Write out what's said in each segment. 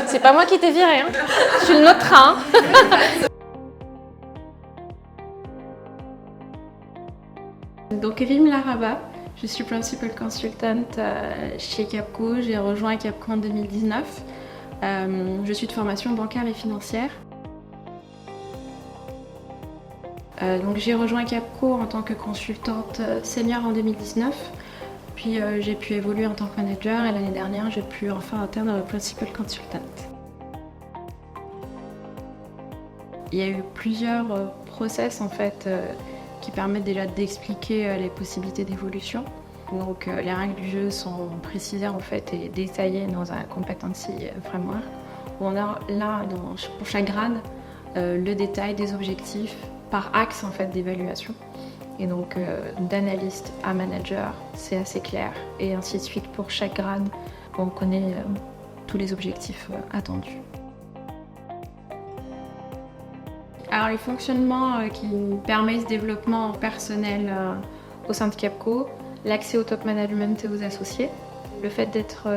C'est pas moi qui t'ai viré, hein. Je suis le nôtre train. Donc Rim Laraba, je suis Principal Consultant chez Capco. J'ai rejoint Capco en 2019. Je suis de formation bancaire et financière. Donc j'ai rejoint Capco en tant que consultante senior en 2019. Puis j'ai pu évoluer en tant que manager et l'année dernière j'ai pu enfin atteindre Principal Consultant. Il y a eu plusieurs process en fait qui permettent déjà d'expliquer les possibilités d'évolution. Donc les règles du jeu sont précisées en fait et détaillées dans un competency framework où on a là pour chaque grade le détail des objectifs par axe en fait d'évaluation. Et donc d'analyste à manager, c'est assez clair et ainsi de suite pour chaque grade, on connaît tous les objectifs attendus. Alors les fonctionnements qui permettent ce développement personnel au sein de Capco, l'accès au top management et aux associés, le fait d'être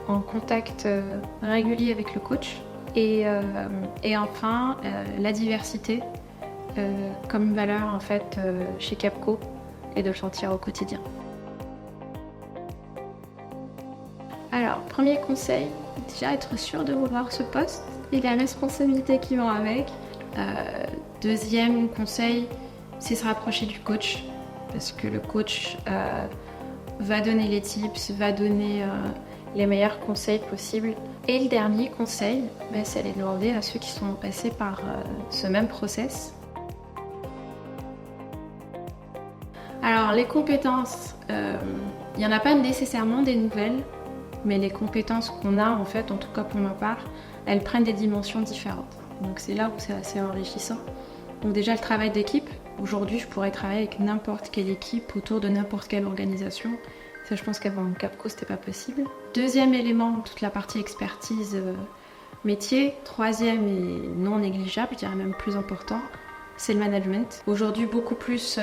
en contact régulier avec le coach et enfin la diversité comme valeur en fait chez Capco et de le sentir au quotidien. Alors premier conseil, déjà être sûr de vouloir ce poste et les responsabilités qui vont avec. Deuxième conseil, c'est se rapprocher du coach parce que le coach va donner les tips, va donner les meilleurs conseils possibles. Et le dernier conseil, c'est aller demander à ceux qui sont passés par ce même process. Alors les compétences, il n'y en a pas nécessairement des nouvelles, mais les compétences qu'on a en fait, en tout cas pour ma part, elles prennent des dimensions différentes. Donc c'est là où c'est assez enrichissant. Donc déjà le travail d'équipe. Aujourd'hui je pourrais travailler avec n'importe quelle équipe autour de n'importe quelle organisation. Ça je pense qu'avant Capco c'était pas possible. Deuxième élément, toute la partie expertise métier. Troisième et non négligeable, je dirais même plus important, c'est le management. Aujourd'hui beaucoup plus,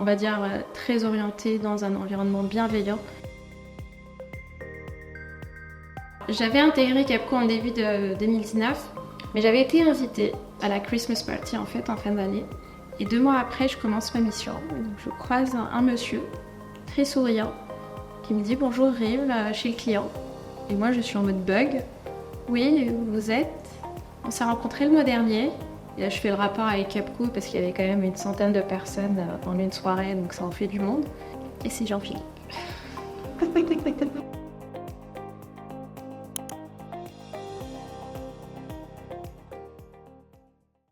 on va dire, très orienté dans un environnement bienveillant. J'avais intégré Capco en début de 2019. Mais j'avais été invitée à la Christmas party en fait en fin d'année. Et 2 mois après, je commence ma mission. Et donc, je croise un monsieur très souriant qui me dit bonjour Rim, chez le client. Et moi, je suis en mode bug. Oui, vous êtes. On s'est rencontrés le mois dernier. Et là, je fais le rapport avec Capco parce qu'il y avait quand même une centaine de personnes en une soirée, donc ça en fait du monde. Et c'est Jean-Philippe.